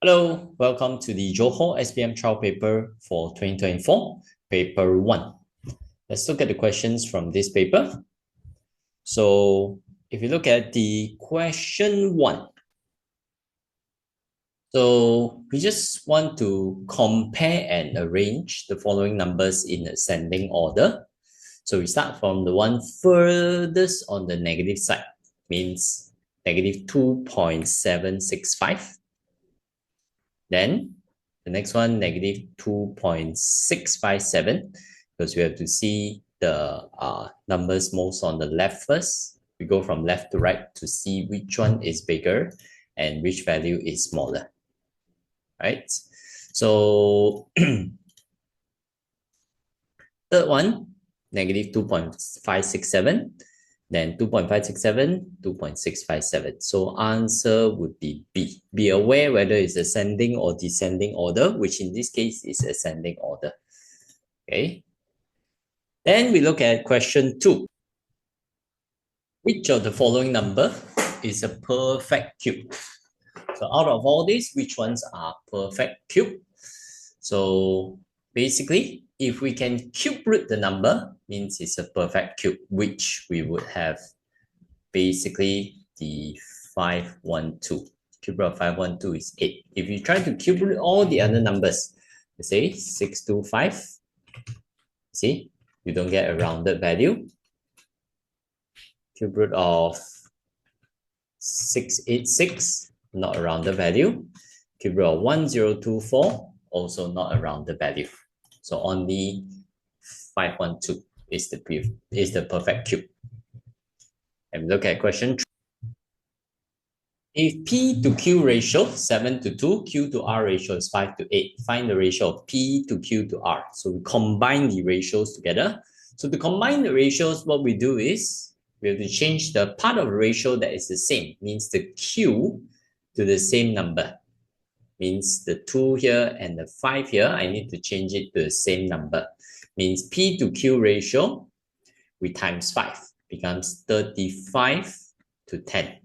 Hello, welcome to the Johor SPM Trial paper for 2024, paper 1. Let's look at the questions from this paper. So if you look at the question 1, so we just want to compare and arrange the following numbers in ascending order. So we start from the one furthest on the negative side, means negative 2.765. Then the next one, negative 2.657, because we have to see the numbers most on the left first. We go from left to right to see which one is bigger and which value is smaller. Right? So third one, negative 2.567. Then 2.567, 2.657. So answer would be B. Be aware whether it's ascending or descending order, which in this case is ascending order. Okay. Then we look at question 2. Which of the following number is a perfect cube? So out of all these, which ones are perfect cube? So basically, if we can cube root the number, means it's a perfect cube, which we would have basically the 512. Cube root of 512 is 8. If you try to cube root all the other numbers, let's say 625, see, you don't get a rounded value. Cube root of 686, not a rounded value. Cube root of 1024, also not a rounded value. So only 512 is the perfect cube. And look at question 3. If P to Q ratio 7 to 2, Q to R ratio is 5 to 8, find the ratio of P to Q to R. So we combine the ratios together. So to combine the ratios, what we do is we have to change the part of the ratio that is the same, means the Q to the same number. Means the 2 here and the 5 here, I need to change it to the same number. Means P to Q ratio, we times 5, becomes 35 to 10.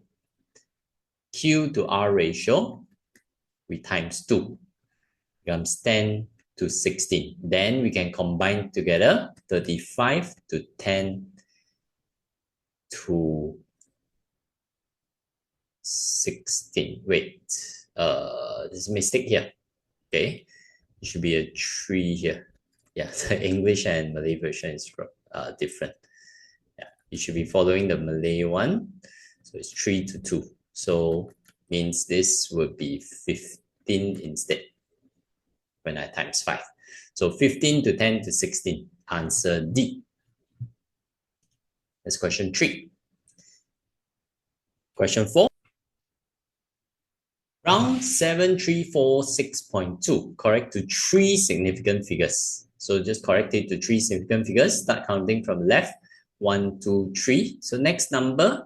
Q to R ratio, we times 2, becomes 10 to 16. Then we can combine together 35 to 10 to 16. Wait, there's a mistake here. Okay, it should be a 3 here. Yeah, the English and Malay version is different. Yeah, you should be following the Malay one. So it's 3 to 2. So means this would be 15 instead when I times 5. So 15 to 10 to 16. Answer D. That's question 3. Question 4. Round 7346.2. Correct to 3 significant figures. So just correct it to 3 significant figures. Start counting from left. 1, 2, 3. So next number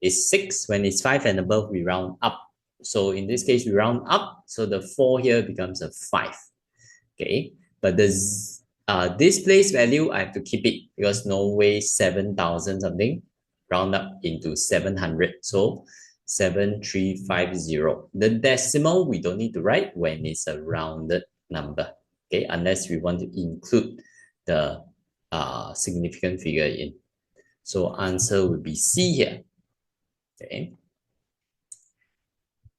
is 6. When it's 5 and above, we round up. So in this case, we round up. So the 4 here becomes a 5. Okay. But this place value, I have to keep it because no way 7,000 something round up into 700. So 7350. The decimal, we don't need to write when it's a rounded number. Okay. Unless we want to include the significant figure in. So answer would be C here. Okay.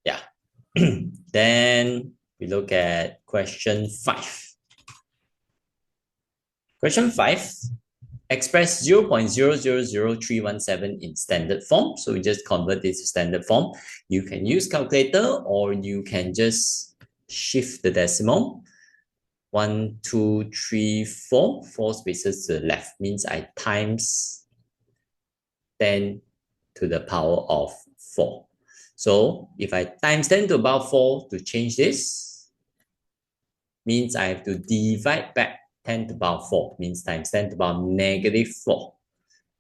Yeah. Then we look at question 5. Question 5, express 0.000317 in standard form. So we just convert this to standard form. You can use calculator or you can just shift the decimal. 1, 2, 3, 4. 4 spaces to the left means I times 10 to the power of 4. So if I times 10 to the power of 4 to change this, means I have to divide back 10 to the power of 4, means times 10 to the power of negative 4.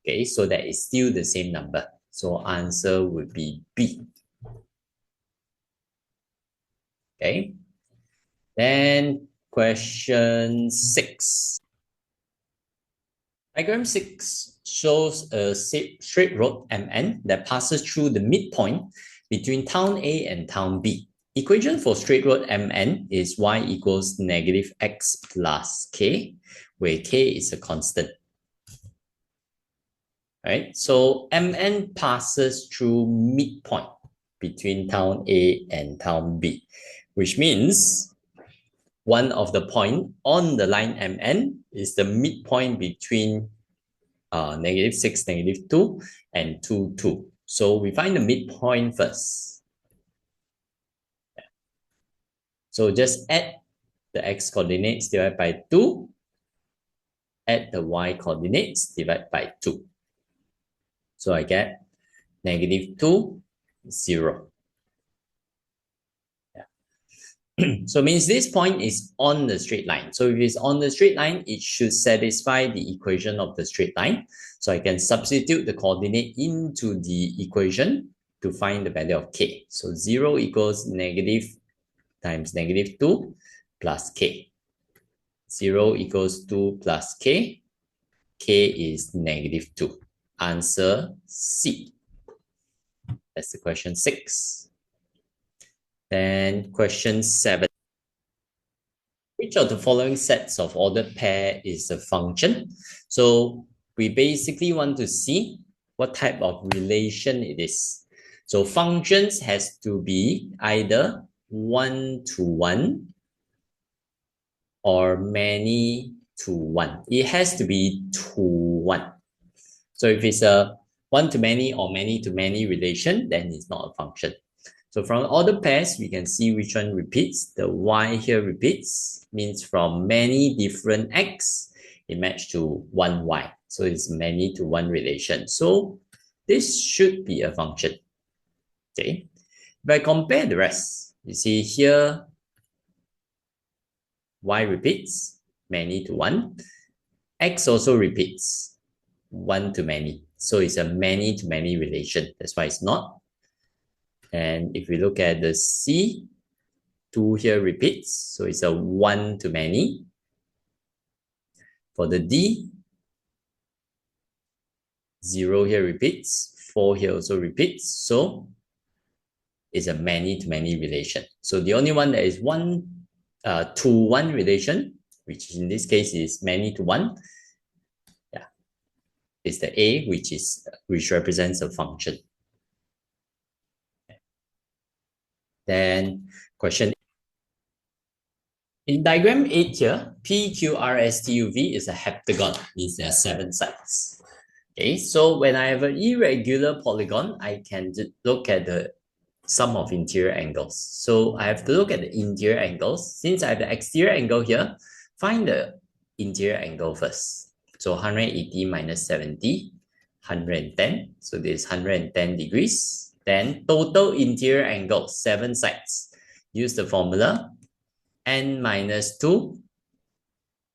Okay, so that is still the same number. So answer would be B. Okay. Then question 6. Diagram 6 shows a straight road MN that passes through the midpoint between town A and town B. equation for straight road Mn is y equals negative x plus k, where k is a constant. Right? So Mn passes through midpoint between town A and town B, which means one of the point on the line Mn is the midpoint between -6, -2, and 2, 2. So we find the midpoint first. So just add the x coordinates divided by 2, add the y coordinates divided by 2. So I get -2, 0. So means this point is on the straight line. So if it's on the straight line, it should satisfy the equation of the straight line. So I can substitute the coordinate into the equation to find the value of k. So 0 equals negative times -2 plus k. 0 equals 2 plus k. K is -2. Answer C. That's the question 6. Then question 7. Which of the following sets of ordered pair is a function? So we basically want to see what type of relation it is. So functions has to be either 1-to-1 or many-to-1. It has to be to 1. So if it's a 1-to-many or many-to-many relation, then it's not a function. So from ordered pairs, we can see which one repeats. The y here repeats, means from many different x, it matched to one y. So it's many-to-one relation. So this should be a function. Okay. If I compare the rest, you see here, y repeats, many-to-one. X also repeats, one-to-many. So it's a many-to-many relation. That's why it's not. And if we look at the C, 2 here repeats, so it's a 1-to-many. For the D, 0 here repeats, 4 here also repeats, so it's a many-to-many relation. So the only one that is 1-to-1 relation, which in this case is many-to-one, yeah, is the A, which represents a function. Then question in diagram 8 here, PQRSTUV is a heptagon, means there are 7 sides. Okay, so when I have an irregular polygon, I can look at the sum of interior angles. So I have to look at the interior angles. Since I have the exterior angle here, find the interior angle first. So 180 minus 70, 110. So this is 110 degrees. Then total interior angle, 7 sides. Use the formula n minus 2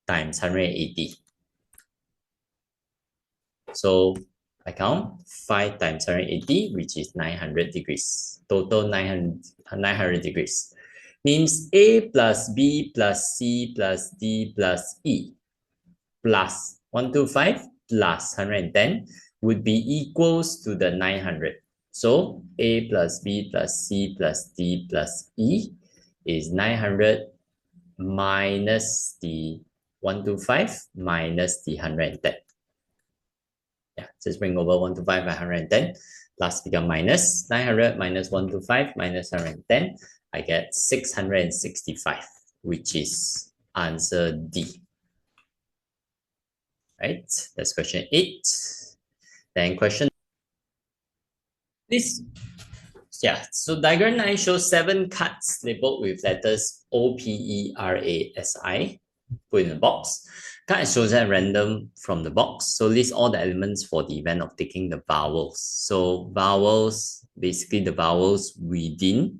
times 180. So I count 5 times 180, which is 900 degrees. Total 900 degrees. Means A plus B plus C plus D plus E plus 125 plus 110 would be equals to the 900. So A plus B plus C plus D plus E is 900 minus the 125 minus the 110. Yeah, just bring over 125 by 110. Last become minus 900 minus 125 minus 110. I get 665, which is answer D. Right? That's question 8. Then question this. Yeah, so diagram 9 shows 7 cards labeled with letters OPERASI. Put in a box. Card is chosen at random from the box. So list all the elements for the event of taking the vowels. So vowels, basically the vowels within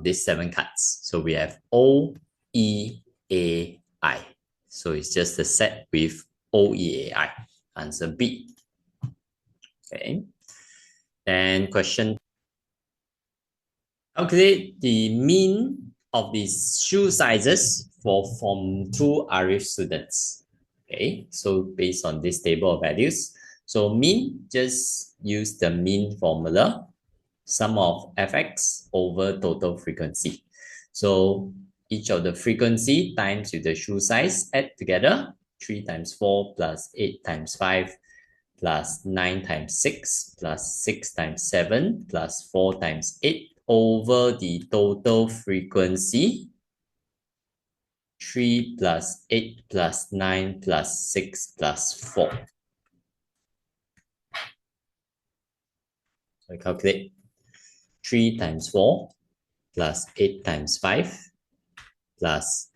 these 7 cards. So we have O, E, A, I. So it's just a set with O, E, A, I. Answer B. Okay. Then question. Calculate the mean of these shoe sizes for Form 2 Arif students. Okay, so based on this table of values, so mean, just use the mean formula. sum of fx over total frequency. So each of the frequency times with the shoe size add together, 3 times 4 plus 8 times 5 plus 9 times 6 plus 6 times 7 plus 4 times 8 over the total frequency, 3 plus 8 plus 9 plus 6 plus 4. So I calculate 3 times 4 plus 8 times 5 plus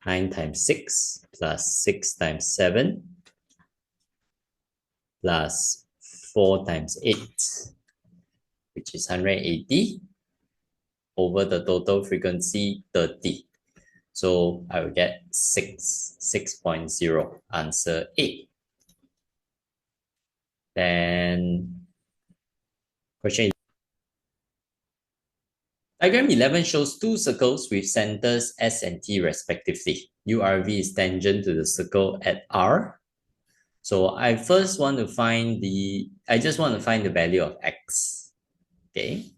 9 times 6 plus 6 times 7 plus 4 times 8, which is 180 over the total frequency 30. So I will get 6.0, answer A. Then question 11. Diagram 11 shows two circles with centers S and T respectively. URV is tangent to the circle at R. So I just want to find the value of X. Okay.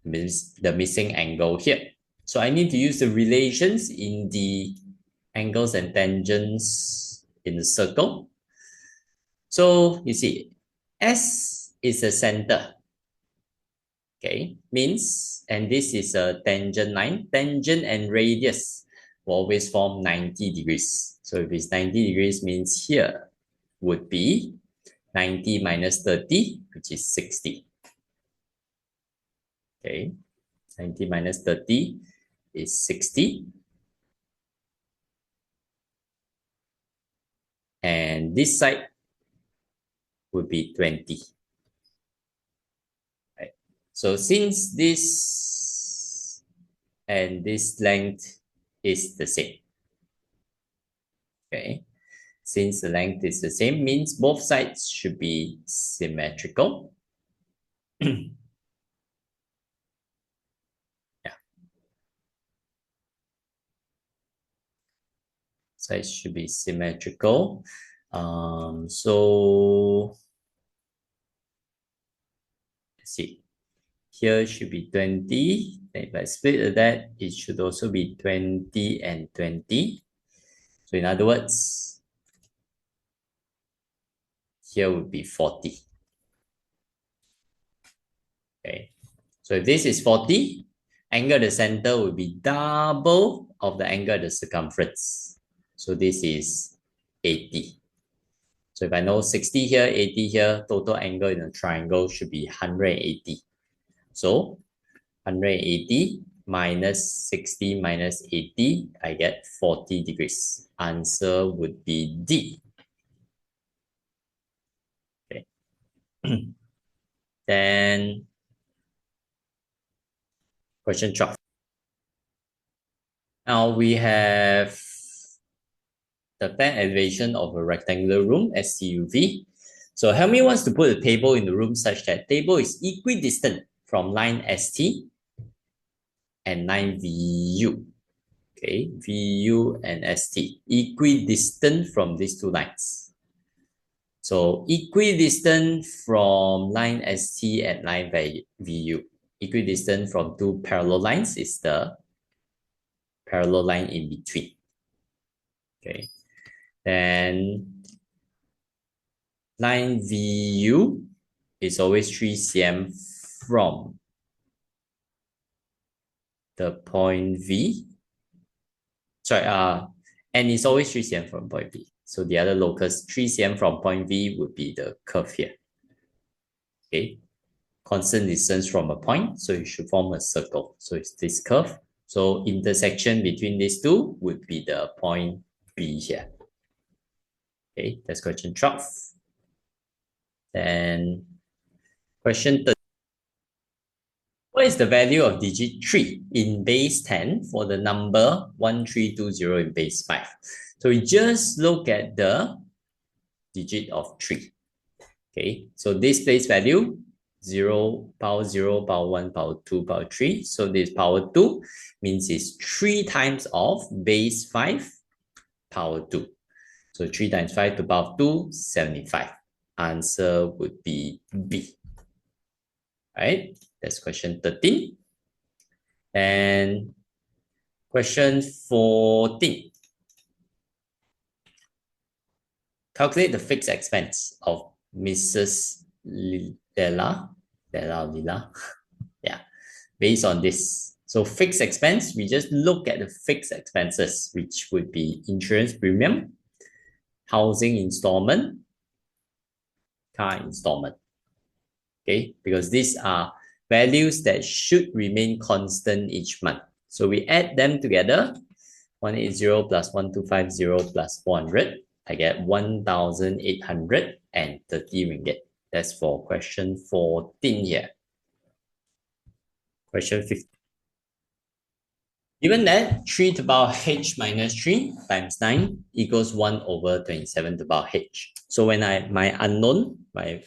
Means the missing angle here. So I need to use the relations in the angles and tangents in the circle. So you see, S is a center. Okay, means, and this is a tangent line. Tangent and radius will always form 90 degrees. So if it's 90 degrees, means here would be 90 minus 30, which is 60. Okay, 90 minus 30 is 60. And this side would be 20. Right. So since this and this length is the same, okay, since the length is the same, means both sides should be symmetrical. Sides should be symmetrical. So let's see. Here should be 20. If I split that, it should also be 20 and 20. So in other words, here would be 40. Okay. So if this is 40, angle at the center will be double of the angle at the circumference. So this is 80. So if I know 60 here, 80 here, total angle in a triangle should be 180. So 180 minus 60 minus 80, I get 40 degrees. Answer would be D. Okay. Then question 12. Now we have the plan elevation of a rectangular room, STUV. So Helmi wants to put a table in the room such that table is equidistant from line ST and line VU. Okay, VU and ST, equidistant from these two lines. So equidistant from line ST and line VU. Equidistant from two parallel lines is the parallel line in between. Okay. Then line VU is always 3 cm from the point V. Sorry, and it's always 3 cm from point V. So the other locus, 3 cm from point V would be the curve here. Okay. Constant distance from a point, so it should form a circle. So it's this curve. So intersection between these two would be the point B here. Okay, that's question 12. Then question 13. What is the value of digit 3 in base 10 for the number 1320 in base 5? So we just look at the digit of 3. Okay, so this place value 0, power 0, power 1, power 2, power 3. So this power 2 means it's 3 times of base 5 power 2. So 3 times 5 to the power of 2, 75. Answer would be B. Right? That's question 13. And question 14. Calculate the fixed expense of Mrs. Lila, yeah, based on this. So fixed expense, we just look at the fixed expenses, which would be insurance premium, housing installment, car installment. Okay, because these are values that should remain constant each month. So we add them together, 180 plus 1250 plus 400. I get 1,830 ringgit. That's for question 14 here. Question 15. Given that 3 to the power h minus 3 times 9 equals 1 over 27 to the power h. So when my unknown, that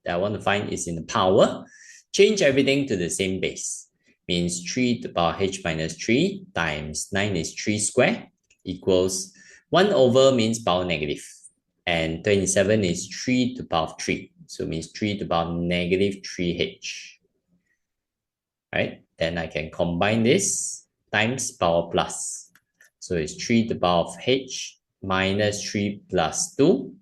I want to find is in the power, change everything to the same base. Means 3 to the power h minus 3 times 9 is 3 square equals 1 over means power negative. And 27 is 3 to the power 3. So it means 3 to the power negative 3h. Right? Then I can combine this times power plus. So it's 3 to the power of h minus 3 plus 2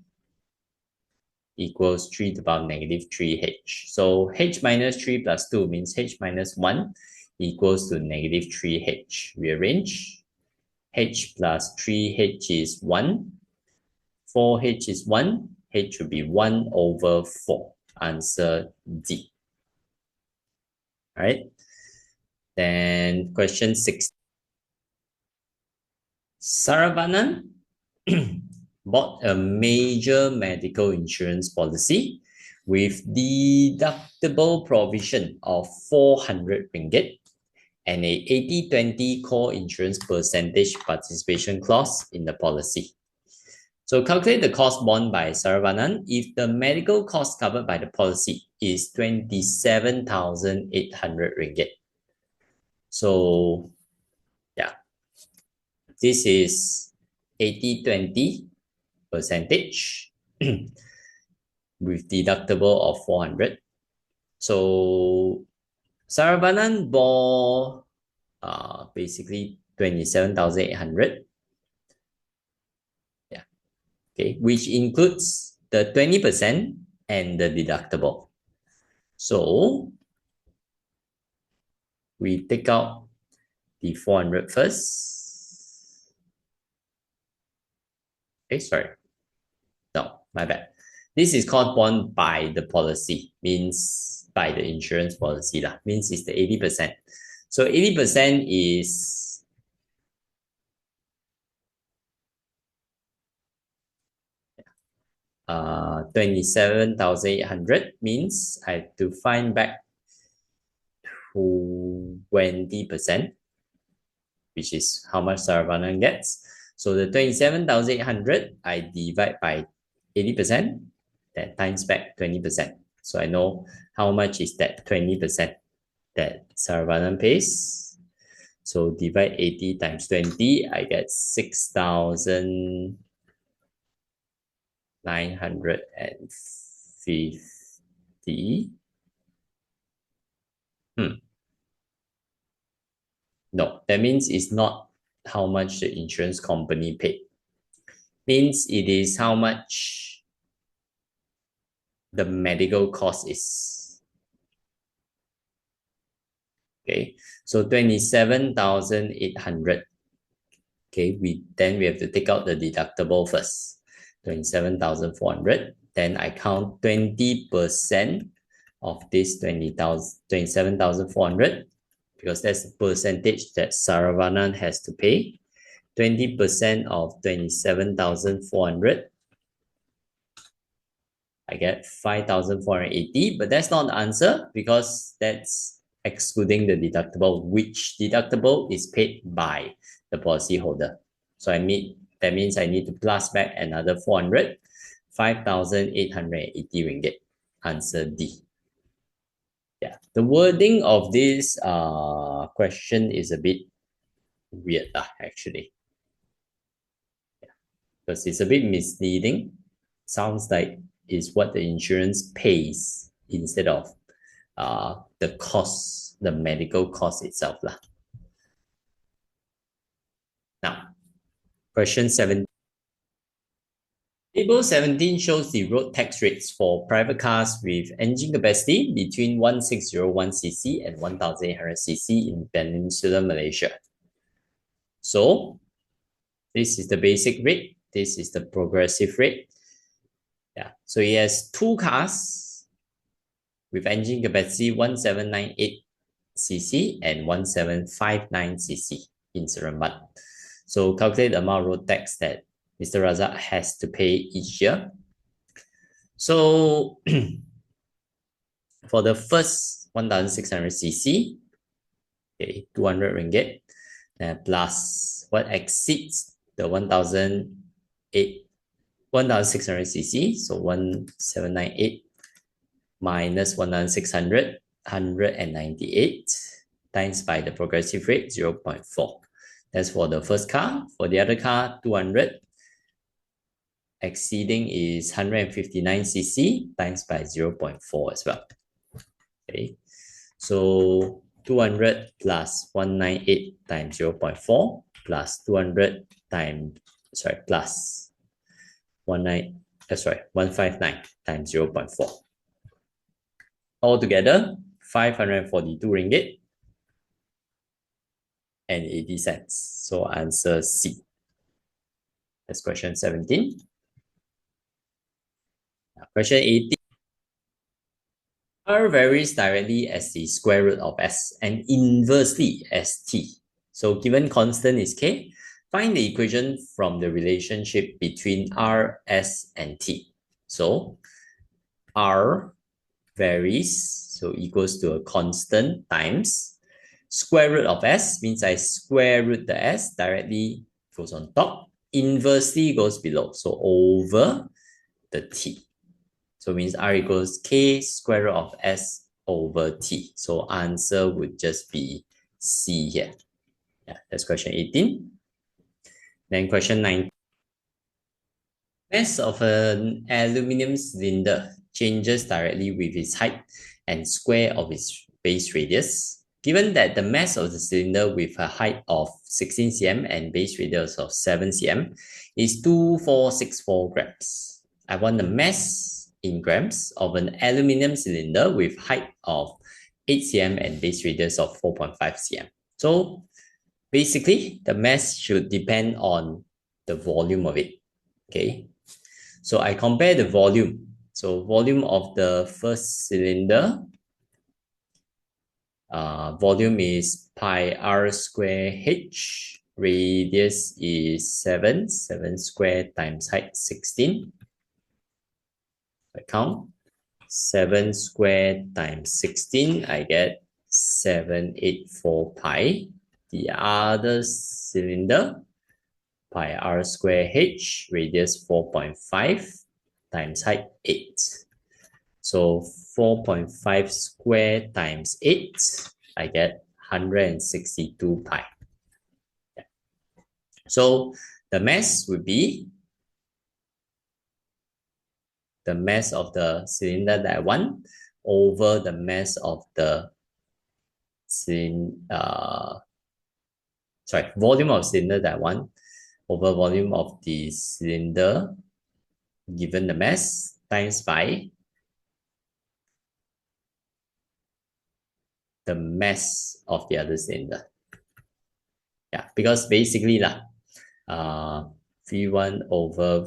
equals 3 to the power negative 3h. So h minus 3 plus 2 means h minus 1 equals to negative 3h. Rearrange. H plus 3h is 1. 4h is 1. H should be 1 over 4. Answer D. All right. Then question 6. Saravanan bought a major medical insurance policy with deductible provision of 400 ringgit and a 80-20 core insurance percentage participation clause in the policy. So calculate the cost borne by Saravanan if the medical cost covered by the policy is 27,800 ringgit. So this is 80-20 percentage with deductible of 400. So Saravanan bore basically 27,800. Okay, which includes the 20% and the deductible. So we take out the 400 first. Okay, sorry. No, my bad. This is called borne by the policy, means by the insurance policy lah. Means it's the 80%. So 80% is 27,800 means I have to find back 20%, which is how much Saravanan gets. So the 27,800 I divide by 80%, that times back 20%. So I know how much is that 20% that Saravanan pays. So divide 80 times 20, I get 6,950. No, that means it's not how much the insurance company paid. Means it is how much the medical cost is. Okay, so 27,800. Okay, then we have to take out the deductible first. 27,400. Then I count 20% of this 27,400 because that's the percentage that Saravanan has to pay. 20% of 27,400. I get 5,480, but that's not the answer because that's excluding the deductible, which deductible is paid by the policyholder. So that means I need to plus back another 400, 5,880 ringgit. Answer D. Yeah, the wording of this question is a bit weird actually. Because it's a bit misleading. Sounds like it's what the insurance pays instead of the cost, the medical cost itself lah. Now, question 7. Table 17 shows the road tax rates for private cars with engine capacity between 1601cc and 1800cc in Peninsular Malaysia. So, this is the basic rate. This is the progressive rate. Yeah, so he has two cars with engine capacity 1798cc and 1759cc in Seremban. So calculate the amount of road tax that Mr. Razak has to pay each year. So for the first 1600cc, okay, 200 ringgit, plus what exceeds the 1600cc, so 1798 minus 1600, 198 times by the progressive rate 0.4. That's for the first car. For the other car, 200 exceeding is 159cc times by 0.4 as well. Okay, so 200 plus 198 times 0.4 plus 200 times, plus 159 times 0.4. Altogether, 542 ringgit and 80 cents. So answer C. That's question 17. Question 18. R varies directly as the square root of S and inversely as T. So given constant is K, find the equation from the relationship between R, S, and T. So R varies, so equals to a constant times square root of S, means I square root the S, directly goes on top, inversely goes below, so over the T. So means R equals K square root of S over T. So answer would just be C here. Yeah, that's question 18. Then question 19. Mass of an aluminum cylinder changes directly with its height and square of its base radius. Given that the mass of the cylinder with a height of 16 cm and base radius of 7 cm is 2464 grams. I want the mass in grams of an aluminum cylinder with height of 8 cm and base radius of 4.5 cm. So basically, the mass should depend on the volume of it. Okay, so I compare the volume. So volume of the first cylinder, volume is pi r square h, radius is 7 square times height 16. I count 7 square times 16, I get 784 pi. The other cylinder, pi r square h, radius 4.5 times height 8. So 4.5 square times 8, I get 162 pi. Yeah. So the mass would be the mass of the cylinder that I want over the mass of the volume of cylinder that I want over volume of the cylinder given the mass times by the mass of the other cylinder. Yeah, because basically V1 over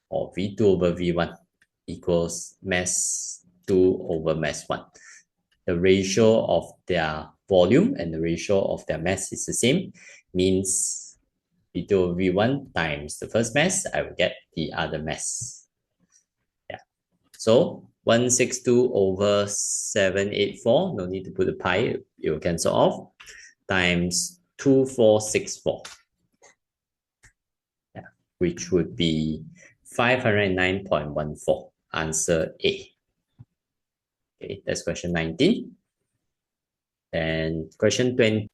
or V2 over V1 equals mass 2 over mass 1. The ratio of their volume and the ratio of their mass is the same, means V2 over V1 times the first mass, I will get the other mass. Yeah. So 162 over 784, no need to put the pi, it will cancel off, times 2464. Yeah, which would be 509.14. Answer A. Okay, that's question 19. And question 20.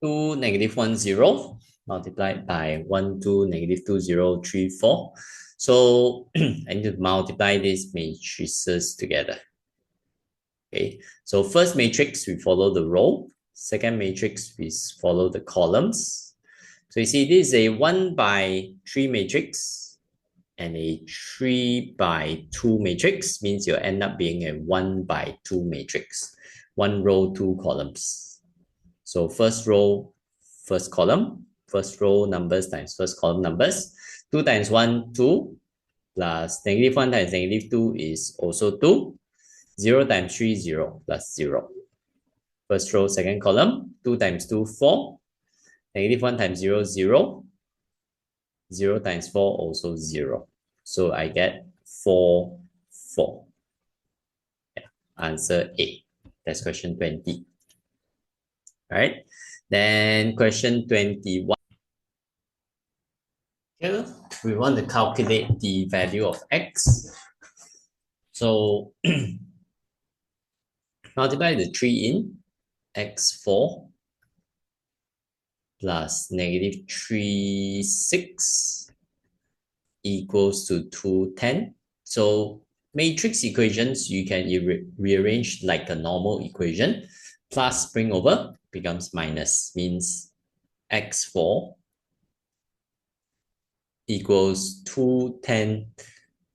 2, -10 multiplied by 1, 2, -2, 0, 3, 4. So I need to multiply these matrices together. Okay, so first matrix, we follow the row. Second matrix, we follow the columns. So you see, this is a 1 by 3 matrix and a 3 by 2 matrix, means you'll end up being a 1 by 2 matrix. 1 row, 2 columns. So first row, first column, first row numbers times first column numbers. 2 times 1, 2, plus -1 times -2 is also 2. 0 times 3, 0, plus 0. First row, second column, 2 times 2, 4. -1 times 0, 0. 0 times 4, also 0. So I get 4, 4. Yeah. Answer A. That's question 20. All right. Then question 21. Here, we want to calculate the value of x. So multiply the 3 in, x4 plus -3, 6 equals to 2, 10. So matrix equations, you can rearrange like a normal equation. Plus bring over becomes minus, means x4 equals 2, 10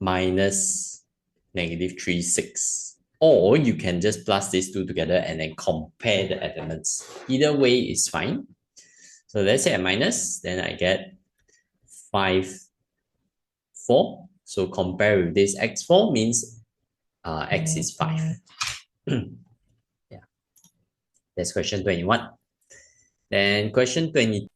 minus -3, 6. Or you can just plus these two together and then compare the elements. Either way is fine. So let's say I minus, then I get 5, 4. So compare with this x4 means x is 5. Yeah. That's question 21. Then question 22.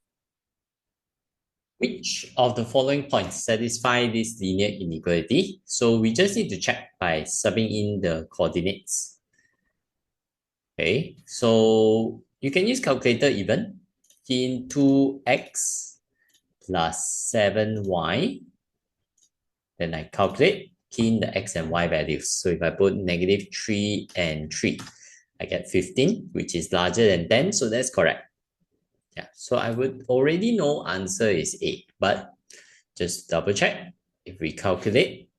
Which of the following points satisfy this linear inequality? So we just need to check by subbing in the coordinates. Okay, so you can use calculator even. Key in 2x plus 7y. Then I calculate, key in the x and y values. So if I put -3 and 3, I get 15, which is larger than 10, so that's correct. Yeah, so I would already know answer is A, but just double check. If we calculate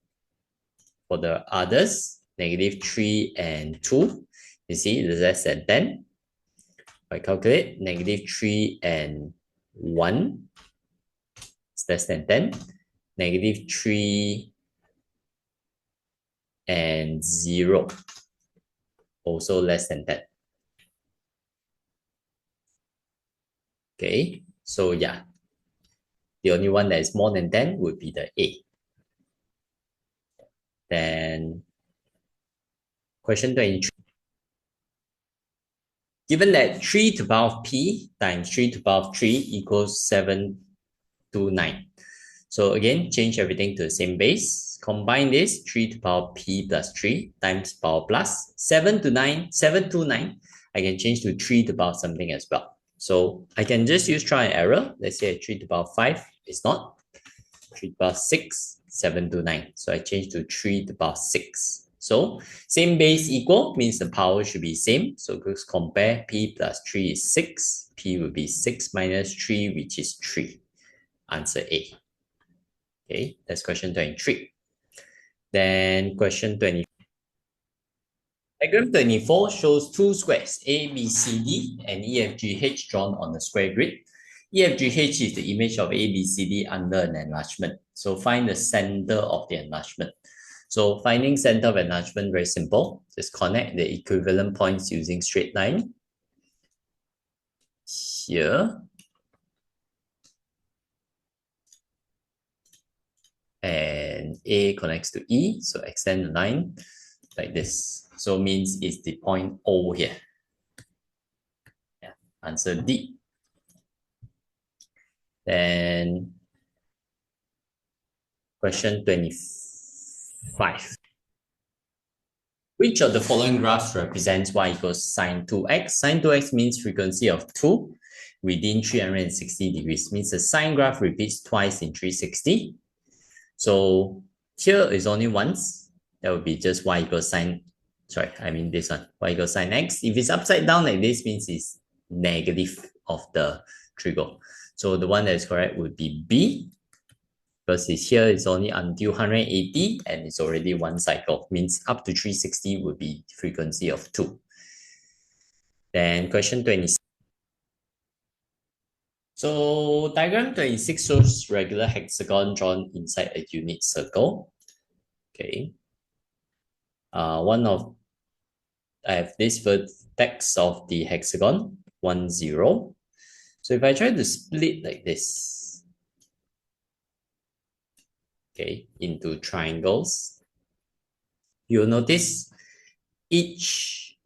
for the others, -3 and 2, you see it's less than 10. If I calculate -3 and 1, it's less than 10. -3 and 0, also less than 10. Okay, so yeah, the only one that is more than 10 would be the A. Then question 23. Given that 3 to the power of p times 3 to the power of 3 equals 729. So again, change everything to the same base. Combine this, 3 to the power of p plus 3 times power plus 729. I can change to 3 to the power of something as well. So I can just use trial and error. Let's say 3 to the power of 5 is not. 3 to the power of 6, 729. So I change to 3 to the power of 6. So same base equal means the power should be same. So just compare p plus 3 is 6. P will be 6 minus 3, which is 3. Answer A. Okay, that's question 23. Then question 24. Diagram 24 shows two squares, A, B, C, D, and E, F, G, H drawn on the square grid. E, F, G, H is the image of A, B, C, D under an enlargement. So find the center of the enlargement. So finding center of enlargement, very simple. Just connect the equivalent points using straight line. Here. And A connects to E, so extend the line like this. So means it's the point O here. Yeah, answer D. Then question 25. Which of the following graphs represents y equals sine 2x? Sine 2x means frequency of 2 within 360 degrees. Means the sine graph repeats twice in 360. So here is only once. That would be just y equals sine, sorry, I mean this one, y equals sine x. If it's upside down like this, means it's negative of the trigo. So the one that is correct would be B. because it's here it's only until 180 and it's already one cycle, means up to 360 would be frequency of 2. Then question 26. So diagram 26 shows regular hexagon drawn inside a unit circle. Okay. I have this vertex of the hexagon, 1, 0. So if I try to split like this, okay, into triangles, you'll notice each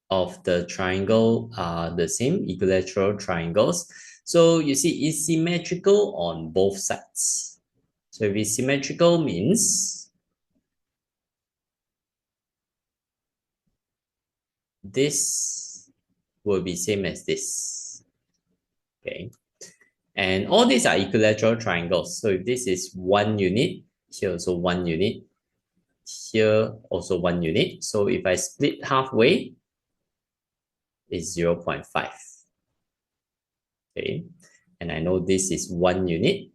of the triangle are the same, equilateral triangles. So you see it's symmetrical on both sides. So if it's symmetrical means this will be same as this. Okay. And all these are equilateral triangles. So if this is 1 unit, here also 1 unit, here also 1 unit. So if I split halfway, it's 0.5. Okay. And I know this is 1 unit.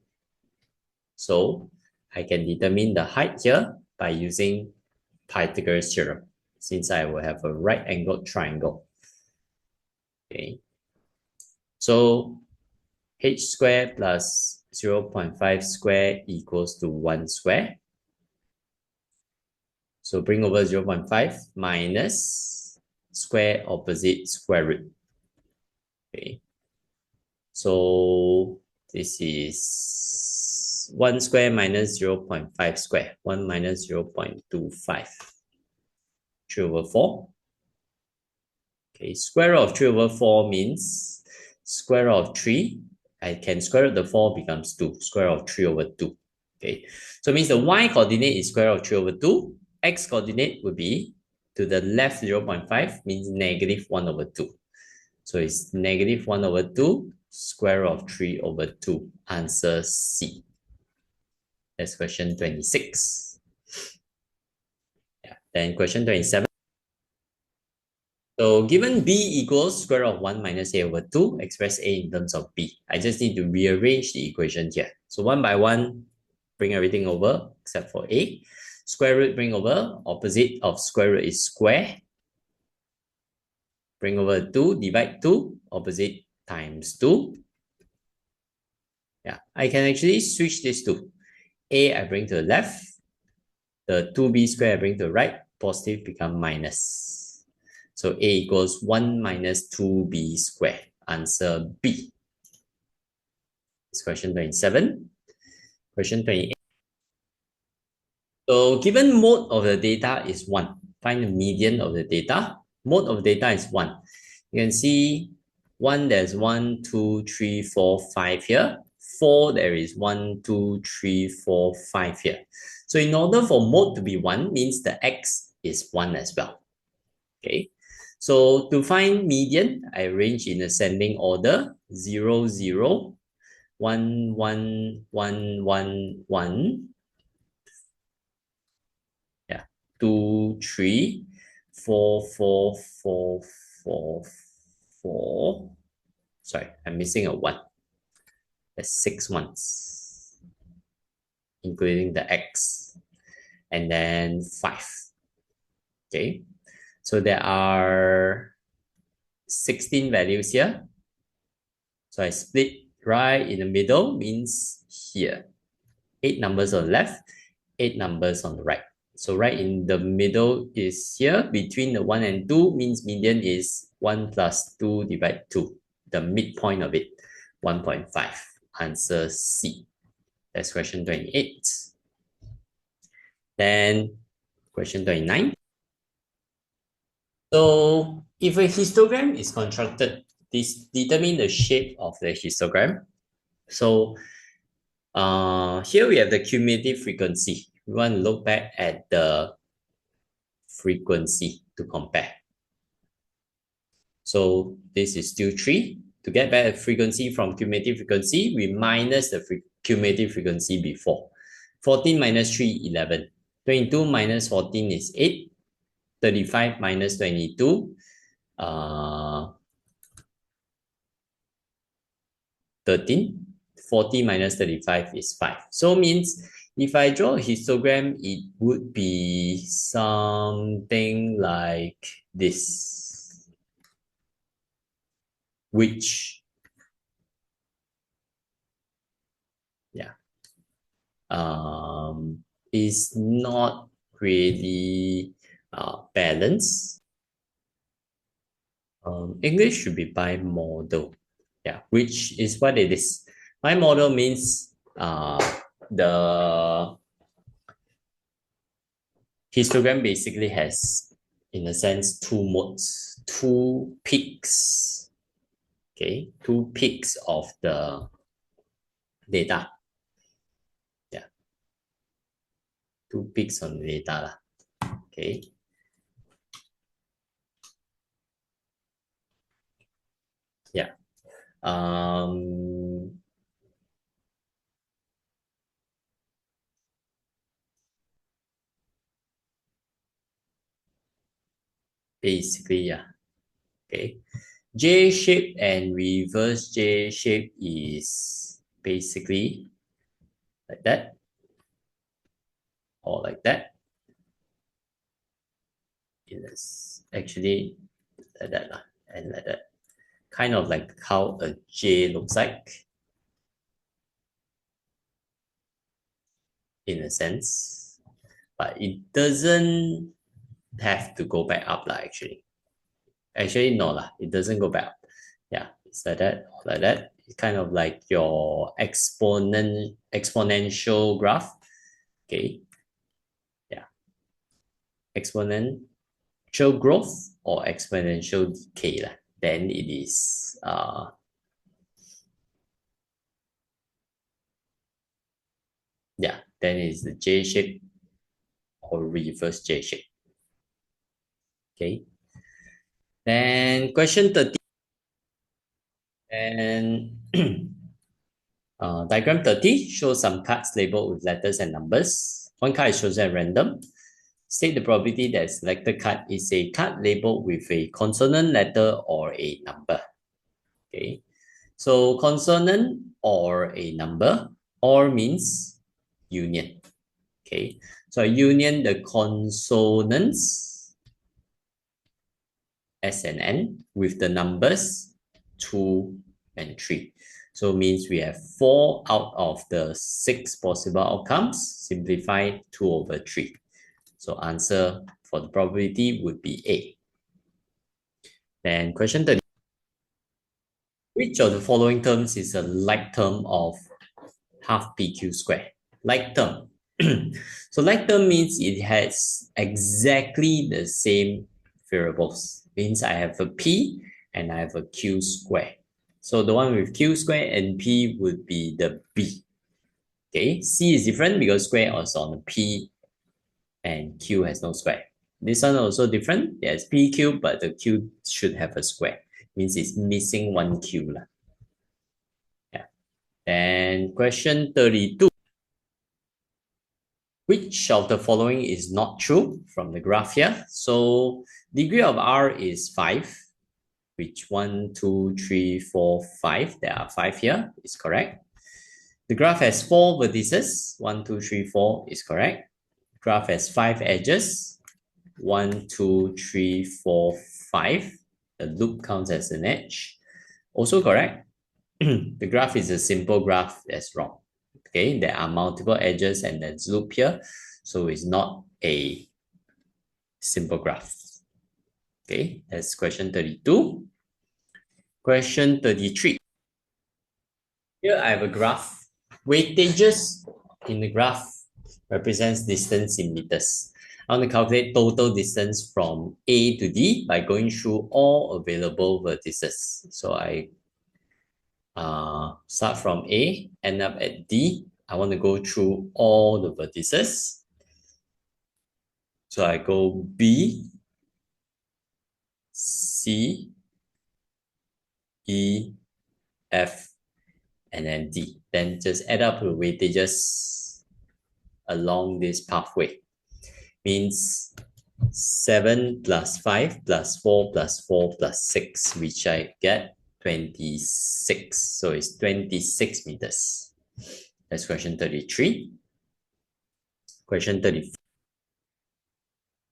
So I can determine the height here by using Pythagoras theorem, since I will have a right-angled triangle. Okay. So h squared plus 0.5 squared equals to 1 square. So bring over 0.5 minus square opposite square root. Okay. So this is 1 square minus 0.5 square. 1 minus 0.25. 3 over 4. Okay, square root of 3 over 4 means square root of 3. I can square root the 4 becomes 2. Square root of 3 over 2. Okay, so it means the y coordinate is square root of 3 over 2. X coordinate would be to the left 0.5 means negative 1 over 2. So it's negative 1 over 2, square root of 3 over 2. Answer C. That's question 26. Yeah. Then question 27. So given b equals square root of 1 minus a over 2, express a in terms of b. I just need to rearrange the equation here. So 1 by 1, bring everything over except for a. Square root bring over, opposite of square root is square. Bring over 2, divide 2, opposite times 2. Yeah, I can actually switch this to a I bring to the left, the 2b square I bring to the right, positive become minus. So a equals 1 minus 2b squared. Answer B. It's question 27. Question 28. So given mode of the data is 1, find the median of the data. Mode of data is 1. You can see 1, there's 1, 2, 3, 4, 5 here. 4, there is 1, 2, 3, 4, 5 here. So in order for mode to be 1, means the x is 1 as well. Okay. So to find median, I arrange in ascending order 0, 0, 1, 1, 1, 1, 1. Yeah, 2, 3, 4, 4, 4, 4, 4. Sorry, I'm missing a 1. There's 6 ones, including the x. And then 5. Okay. So there are 16 values here. So I split right in the middle, means here. 8 numbers on the left, 8 numbers on the right. So right in the middle is here. Between the 1 and 2 means median is 1 plus 2 divided 2. The midpoint of it, 1.5. Answer C. That's question 28. Then question 29. So if a histogram is constructed, determine the shape of the histogram. So here we have the cumulative frequency. We want to look back at the frequency to compare. So this is still 3. To get back a frequency from cumulative frequency, we minus the cumulative frequency before. 14 minus 3, 11. 22 minus 14 is 8. 35 minus 22, 13. 40 minus 35 is 5. So means if I draw a histogram, it would be something like this, which, yeah, is not really balanced. English should be bimodal. Yeah, which is what it is. Bimodal means the histogram basically has, in a sense, two modes, two peaks. Okay, two peaks of the data. Yeah, two peaks on the data lah. Okay. Yeah. Basically, yeah. Okay. J shape and reverse J shape is basically like that or like that. It is actually like that and like that. Kind of like how a J looks like in a sense, but it doesn't have to go back up actually. Actually, no lah, it doesn't go back up. Yeah, it's like that, like that. It's kind of like your exponential graph. Okay. Yeah. Exponential growth or exponential decay lah. Then it is yeah, then it's the J shape or reverse J shape. Okay. Then question 30. And diagram 30 shows some cards labeled with letters and numbers. One card is chosen at random. State the probability that selected card is a card labeled with a consonant, letter, or a number. Okay. So consonant or a number, or means union. Okay. So union the consonants S and N with the numbers 2 and 3. So means we have 4 out of the 6 possible outcomes. Simplify 2 over 3. So answer for the probability would be A. Then question 30. Which of the following terms is a like term of half PQ square? Like term. So like term means it has exactly the same variables. Means I have a P and I have a Q square. So the one with Q square and P would be the B. Okay, C is different because square is on the P and Q has no square. This one also different. There's PQ, but the Q should have a square. Means it's missing one Q lah. Yeah. And question 32. Which of the following is not true from the graph here? So degree of R is 5, which 1, 2, 3, 4, 5. There are 5 here, is correct. The graph has 4 vertices. 1, 2, 3, 4 is correct. Graph has 5 edges. 1, 2, 3, 4, 5. The loop counts as an edge. Also correct. The graph is a simple graph. That's wrong. Okay, there are multiple edges and there's loop here. So it's not a simple graph. Okay, that's question 32. Question 33. Here I have a graph. Weightages in the graph represents distance in meters. I want to calculate total distance from A to D by going through all available vertices. So I start from A, end up at D. I want to go through all the vertices. So I go B, C, E, F, and then D. Then just add up the weightages along this pathway. Means 7 plus 5 plus 4 plus 4 plus 6, which I get 26. So it's 26 meters. That's question 33. Question 34.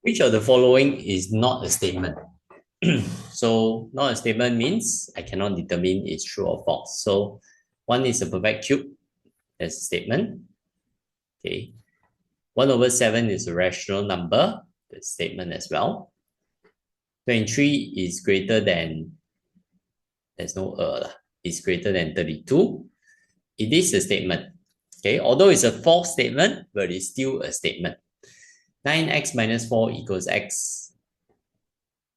Which of the following is not a statement? So not a statement means I cannot determine it's true or false. So one is a perfect cube. That's a statement. Okay. 1/7 is a rational number. That's a statement as well. 23 is greater than, there's no is greater than 32. It is a statement. Okay, although it's a false statement, but it's still a statement. 9x minus 4 equals x.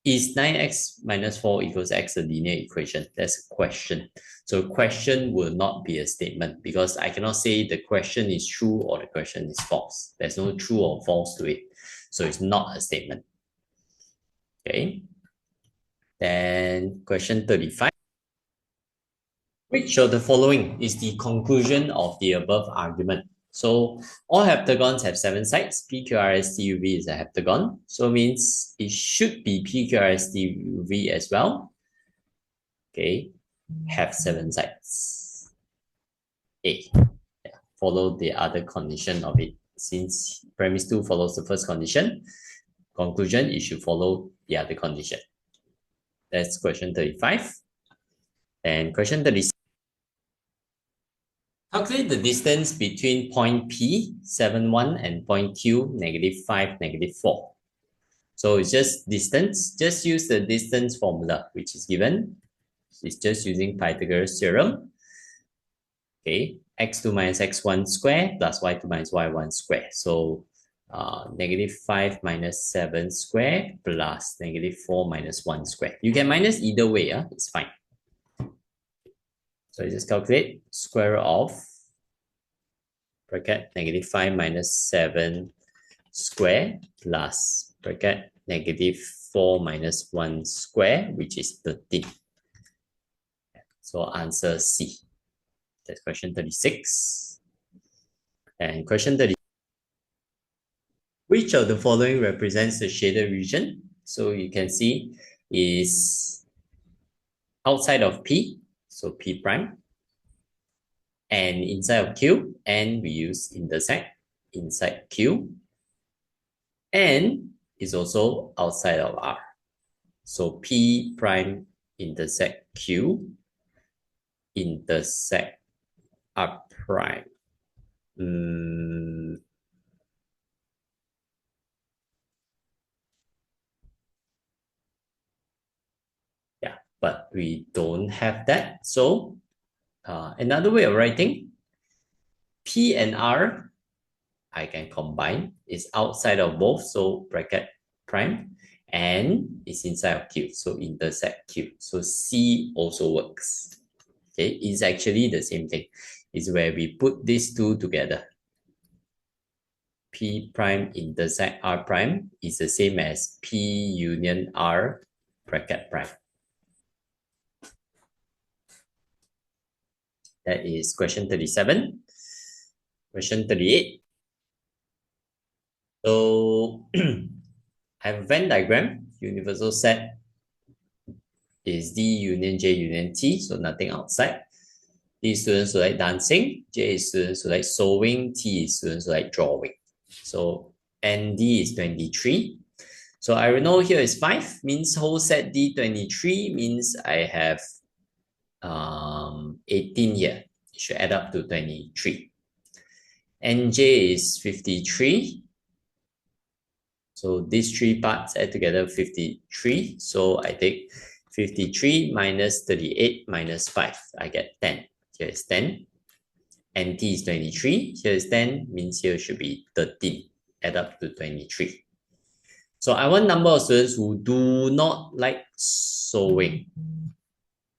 Is 9x minus 4 equals x a linear equation? That's a question. So question will not be a statement because I cannot say the question is true or the question is false. There's no true or false to it. So it's not a statement. Okay. Then question 35. Which of the following is the conclusion of the above argument? So all heptagons have 7 sides. PQRSTUV is a heptagon. So means it should be PQRSTUV as well. Okay, have 7 sides. A. Yeah. Follow the other condition of it. Since premise 2 follows the first condition, conclusion, it should follow the other condition. That's question 35. And question 36. Calculate the distance between point P, 7,1 and point Q, -5, -4. So it's just distance. Just use the distance formula, which is given. It's just using Pythagoras theorem. Okay, x2 minus x1 square plus y2 minus y1 square. So -5 minus 7 square plus -4 minus 1 square. You can minus either way, it's fine. So you just calculate square root of bracket -5 minus 7 square plus bracket -4 minus 1 square, which is 13. So answer C. That's question 36. And question 30. Which of the following represents the shaded region? So you can see is outside of P, so P prime, and inside of Q, and we use intersect inside Q, and is also outside of R. So P prime intersect Q, intersect R prime. Yeah, but we don't have that. So another way of writing, P and R, I can combine. It's outside of both, so bracket prime, and it's inside of Q, so intersect Q. So C also works. Okay, it's actually the same thing. It's where we put these two together. P prime intersect R prime is the same as P union R bracket prime. That is question 37. Question 38. So I have a Venn diagram. Universal set is D union J union T, so nothing outside. D is students who like dancing, J is students who like sewing, T is students who like drawing. So ND is 23. So I will know here is 5, means whole set D 23 means I have 18 here. It should add up to 23. NJ is 53. So these 3 parts add together 53. So I take 53 minus 38 minus 5. I get 10. Here is 10. NT is 23. Here is 10. Means here should be 13. Add up to 23. So I want number of students who do not like sewing.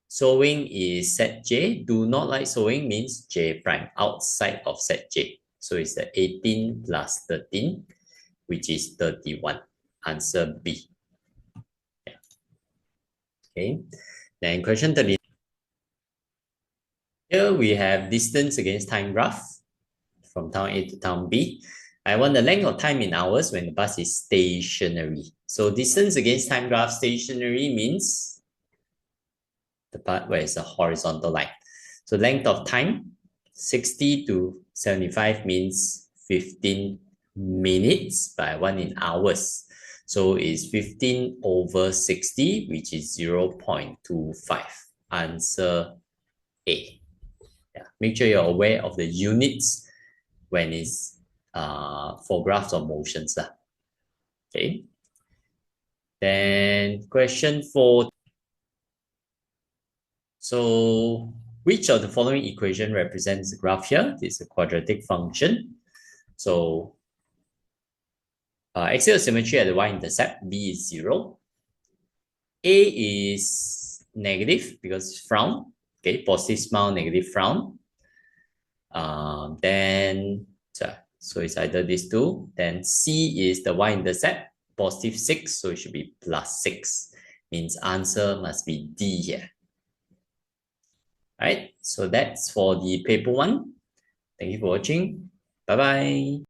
Sewing is set J. Do not like sewing means J prime, outside of set J. So it's the 18 plus 13, which is 31. Answer B. Yeah. Okay. Then question 30. Here we have distance against time graph from town A to town B. I want the length of time in hours when the bus is stationary. So distance against time graph stationary means the part where it's a horizontal line. So length of time, 60 to 75 means 15 minutes, by 1 in hours. So it's 15 over 60, which is 0.25. Answer A. Yeah. Make sure you're aware of the units when it's for graphs or motions. Okay. Then question 4. So which of the following equation represents the graph here? This is a quadratic function. So axial symmetry at the y-intercept, B is 0. A is negative because it's frown. Okay, positive smile, negative frown. Then so it's either these two. Then C is the y-intercept, positive 6, so it should be plus 6. Means answer must be D here. Alright, so that's for the paper 1. Thank you for watching. Bye-bye.